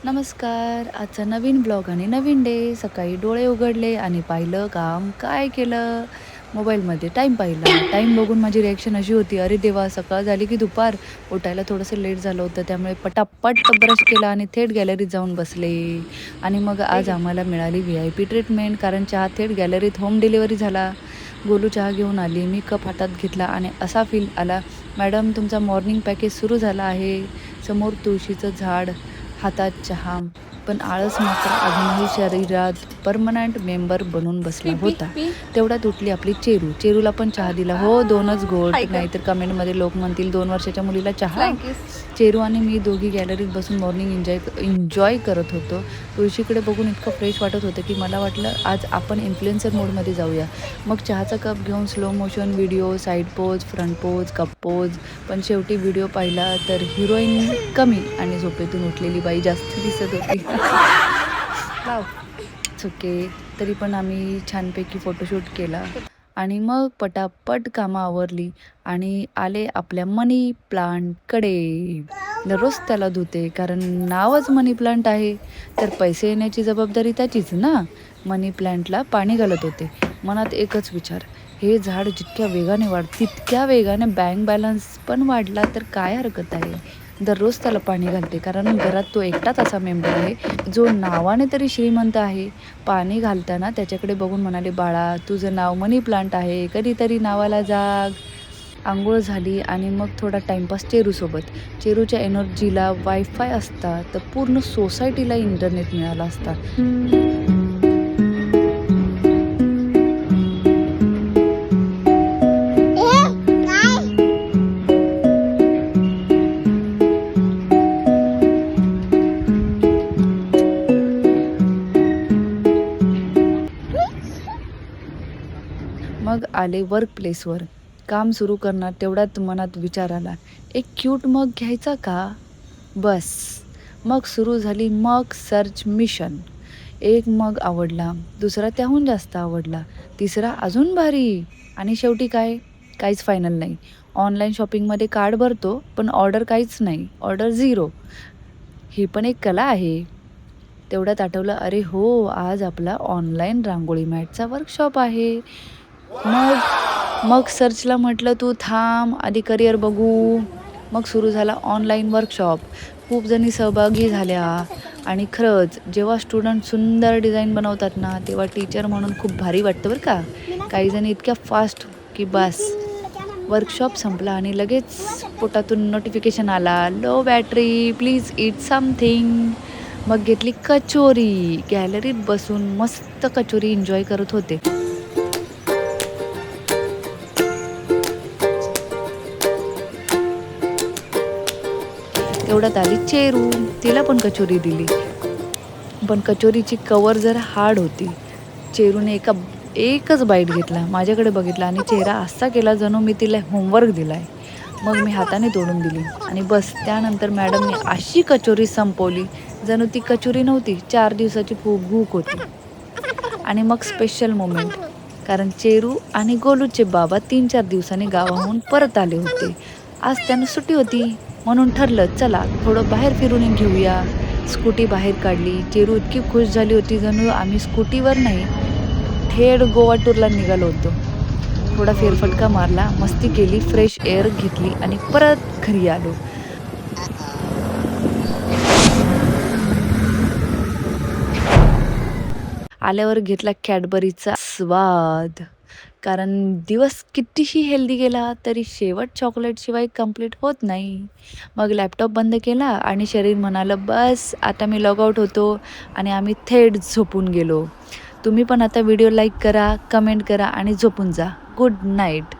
नमस्कार. आजचा नवीन ब्लॉग आणि नवीन डे. सकाळी डोळे उघडले आणि पाहिलं काम काय केलं? मोबाईलमध्ये टाईम पाहिला. टाईम बघून माझी रिॲक्शन अशी होती, "अरे देवा! सकाळ झाली की दुपार." उठायला थोडंसं लेट झालं होतं. त्यामुळे पटापट ब्रश केला आणि थेट गॅलरीत जाऊन बसले. आणि मग आज आम्हाला मिळाली व्ही-आय-पी ट्रीटमेंट कारण चहा थेट गॅलरीत होम डिलिव्हरी झाला. गोलू चहा घेऊन आली. मी कप हातात घेतला आणि असा फील आला, "मॅडम तुमचा मॉर्निंग पॅकेज सुरू झाला आहे." समोर तुळशीचं झाड, हातात चहा, पण आळस मात्र अजूनही शरीरात पर्मनंट मेंबर बनून बसला होता. तेवढ्यात उठली आपली चेरू. चेरूला पण चहा दिला. हो, 2च घोट, नाहीतर कमेंटमध्ये लोक म्हणतील 2 वर्षाच्या मुलीला चहा. चेरू आणि मी दोघी गॅलरीत बसून मॉर्निंग एन्जॉय करत होतो. तुळशीकडे बघून इतकं फ्रेश वाटत होतं की मला वाटलं आज आपण इन्फ्लुएन्सर मोडमध्ये जाऊया. मग चहाचा कप घेऊन slow motion video, side pose, front pose, cup pose. पण शेवटी व्हिडिओ पाहिला तर हिरोईन कमी आणि झोपेतून उठलेली बाई जास्त दिसत होती. वाव! ओके. तरी पण आम्ही छानपैकी फोटोशूट केला आणि मग पटापट कामं आवरली आणि आले आपल्या मनी प्लांटकडे. दररोज त्याला धुते कारण नावच मनी प्लांट आहे, तर पैसे येण्याची जबाबदारी त्याचीच ना. मनी प्लांटला पाणी घालत होते. मनात एकच विचार, हे झाड जितक्या वेगाने वाढतं तितक्या वेगाने बँक बॅलन्स पण वाढला तर काय हरकत आहे. दररोज त्याला पाणी घालते कारण घरात तो एकटाच असा मेंबर आहे जो नावाने तरी श्रीमंत आहे. पाणी घालताना त्याच्याकडे बघून म्हणाले, "बाळा, तुझं नाव मनी प्लांट आहे, कधीतरी नावाला जाग." अंघोळ झाली आणि मग थोडा टाईमपास चेरूसोबत. चेरूच्या एनर्जीला वायफाय असता तर पूर्ण सोसायटीला इंटरनेट मिळाला असता. मग आले वर्क प्लेसवर. काम सुरू करणार तेवढ्यात मनात विचार आला, एक क्यूट मग घ्यायचा का? बस. मग सुरू झाली मग सर्च मिशन. एक मग आवडला, दुसरा त्याहून जास्त आवडला, तिसरा अजून भारी आणि शेवटी काय? काहीच फायनल नाही. ऑनलाईन शॉपिंगमध्ये कार्ड भरतो, पण ऑर्डर काहीच नाही. ऑर्डर 0. ही पण एक कला आहे. तेवढ्यात आठवलं, अरे हो, आज आपला ऑनलाईन रांगोळी मॅटचा वर्कशॉप आहे. मग मग सर्चला म्हटलं, "तू थांब, आधी करिअर बघू." मग सुरू झाला ऑनलाईन वर्कशॉप. खूप जणी सहभागी झाल्या आणि खरंच जेव्हा स्टुडंट सुंदर डिझाईन बनवतात ना, तेव्हा टीचर म्हणून खूप भारी वाटतं बरं का. काही जणी इतक्या फास्ट की बस. वर्कशॉप संपला आणि लगेच पोटातून नोटिफिकेशन आला, "low battery, please eat something." मग घेतली कचोरी. गॅलरीत बसून मस्त कचोरी एन्जॉय करत होते. तेवढ्यात आली चेरू. तिला पण कचोरी दिली. पण कचोरीची कवर जरा हार्ड होती. चेरूने एकच बाईट घेतला, माझ्याकडे बघितला आणि चेहरा असा केला जणू मी तिला होमवर्क दिलाय. मग मी हाताने तोडून दिली आणि बस त्यानंतर मॅडमने अशी कचोरी संपवली, जणू ती कचोरी नव्हती, 4 दिवसाची भूक होती. आणि मग स्पेशल मोमेंट, कारण चेरू आणि गोलूचे बाबा 3-4 दिवसांनी गावाहून परत आले होते. आज त्यांना सुट्टी होती म्हणून ठरलं, चला थोडं बाहेर फिरून घेऊया. स्कूटी बाहेर काढली. चेरू इतकी खुश झाली होती जणू आम्ही स्कूटीवर नाही, थेट गोवा टूरला निघालो होतो. थोडा फेरफटका मारला, मस्ती केली, फ्रेश एअर घेतली आणि परत घरी आलो. आल्यावर घेतला कॅडबरीचा स्वाद. कारण दिवस कितीही हेल्दी गेला तरी शेवट चॉकलेटशिवाय कंप्लीट होत नाही. मग लॅपटॉप बंद केला आणि शरीर म्हणालं, "बस आता मी लॉग आउट होतो." आणि आम्ही थेट झोपून गेलो. तुम्ही पण आता व्हिडिओ लाईक करा, कमेंट करा आणि झोपून जा. Good night.